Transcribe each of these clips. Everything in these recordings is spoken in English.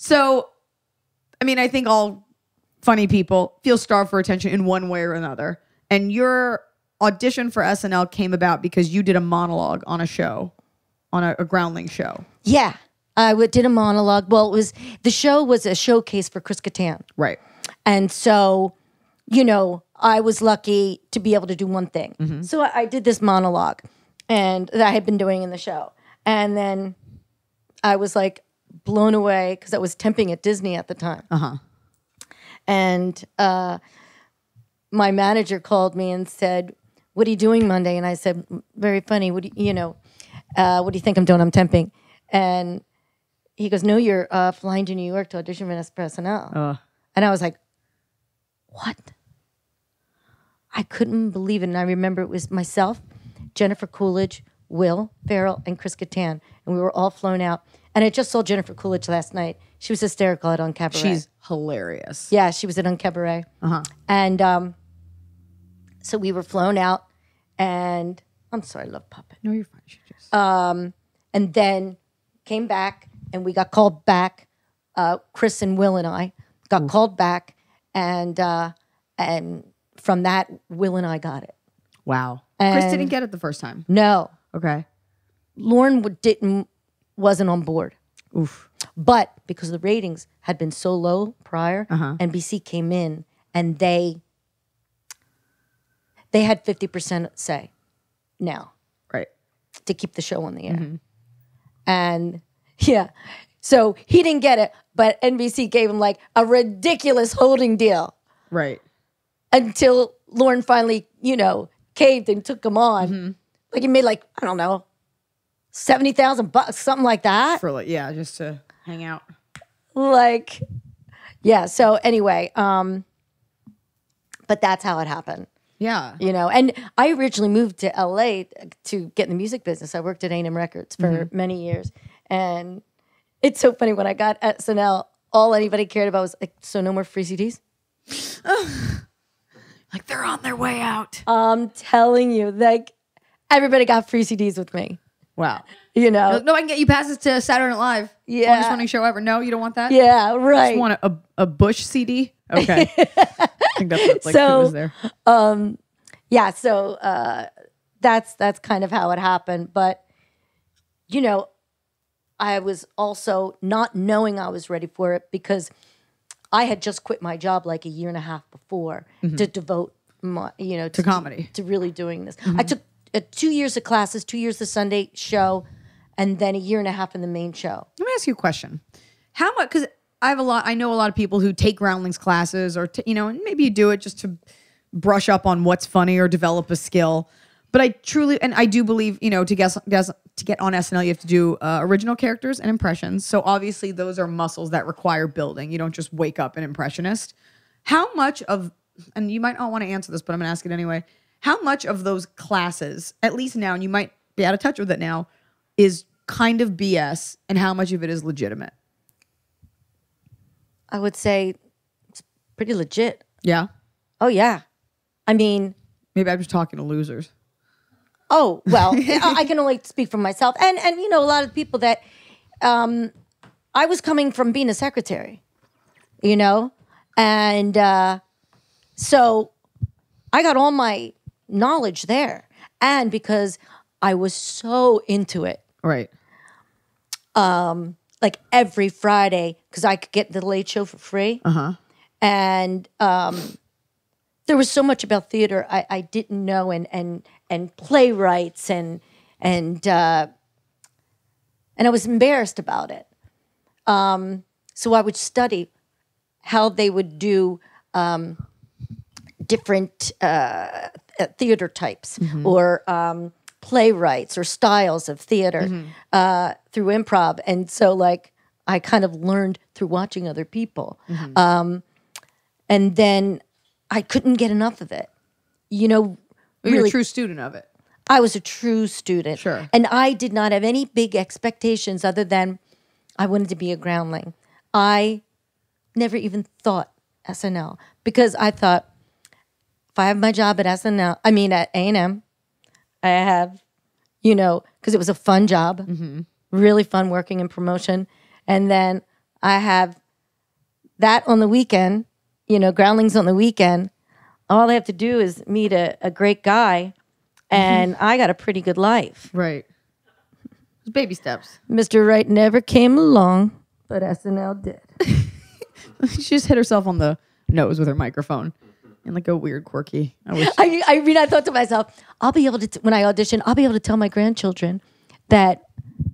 So, I mean, I think all funny people feel starved for attention in one way or another. And your audition for SNL came about because you did a monologue on a show, on a Groundling show. Yeah, I did a monologue. Well, the show was a showcase for Chris Kattan. Right. And so, you know, I was lucky to be able to do one thing. Mm-hmm. So I did this monologue and that I had been doing in the show. And then I was like blown away because I was temping at Disney at the time. Uh-huh. And my manager called me and said, "What are you doing Monday?" And I said, "Very funny. What do you think I'm doing? I'm temping." And he goes, "No, you're flying to New York to audition for SNL." And I was like, "What?" I couldn't believe it. And I remember it was myself, Jennifer Coolidge, Will Ferrell, and Chris Kattan. And we were all flown out. And I just saw Jennifer Coolidge last night. She was hysterical at On Cabaret. She's hilarious. Yeah, she was at On Cabaret. Uh-huh. And so we were flown out. And I'm sorry, I love Puppet. No, you're fine. She just... And then came back and we got called back. Chris and Will and I got called back. And from that, Will and I got it. Wow. And Chris didn't get it the first time. No. Okay. Lauren wasn't on board. Oof. But because the ratings had been so low prior, NBC came in and they had 50% say now. Right. To keep the show on the air. Mm-hmm. And yeah, so he didn't get it, but NBC gave him like a ridiculous holding deal. Right. Until Lauren finally, caved and took him on. Mm-hmm. Like he made like, I don't know, $70,000, something like that. For just to hang out. Like, yeah. So anyway, but that's how it happened. Yeah. And I originally moved to LA to get in the music business. I worked at A&M Records for many years. And it's so funny, when I got SNL, all anybody cared about was like, so no more free CDs? Like they're on their way out. I'm telling you, like everybody got free CDs with me. Wow. No, I can get you passes to Saturday Night Live. Yeah. Longest running show ever. No, you don't want that? Yeah, right. You just want a Bush CD? Okay. I think that's what was there. Yeah, so that's kind of how it happened. But, I was also not knowing I was ready for it because I had just quit my job like a year and a half before to devote my, to comedy, to really doing this. I took 2 years of classes, 2 years the Sunday show, and then a year and a half in the main show. Let me ask you a question. How much? Because I know a lot of people who take Groundlings classes, or and maybe you do it just to brush up on what's funny or develop a skill. But I do believe, to get on SNL, you have to do original characters and impressions. So obviously those are muscles that require building. You don't just wake up an impressionist. How much of, and you might not want to answer this, but I'm going to ask it anyway. How much of those classes, at least now, and you might be out of touch with it now, is kind of BS, and how much of it is legitimate? I would say it's pretty legit. Yeah? Oh, yeah. I mean... Maybe I'm just talking to losers. Oh, well, I can only speak for myself. And a lot of people that... I was coming from being a secretary, And so I got all my knowledge there. And because I was so into it. Right. Like every Friday, because I could get the Late Show for free. Uh-huh. And there was so much about theater I didn't know, and playwrights, and I was embarrassed about it. So I would study how they would do different theater types, or playwrights or styles of theater through improv. And so I kind of learned through watching other people. And then I couldn't get enough of it. You're a true student of it. I was a true student. Sure. And I did not have any big expectations other than I wanted to be a Groundling. I never even thought SNL because I thought if I have my job at SNL, I mean at A&M, I have, you know, because it was a fun job, really fun working in promotion. And then I have that on the weekend, you know, Groundlings on the weekend. All I have to do is meet a great guy and I got a pretty good life. Right. Baby steps. Mr. Right never came along, but SNL did. She just hit herself on the nose with her microphone in like a weird, quirky. I mean, I thought to myself, I'll be able to, when I audition, I'll be able to tell my grandchildren that,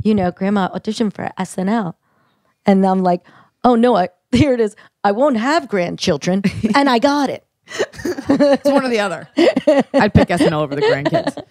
you know, Grandma auditioned for SNL. And I'm like, oh no, here it is. I won't have grandchildren, and I got it. It's one or the other. I'd pick SNL over the grandkids.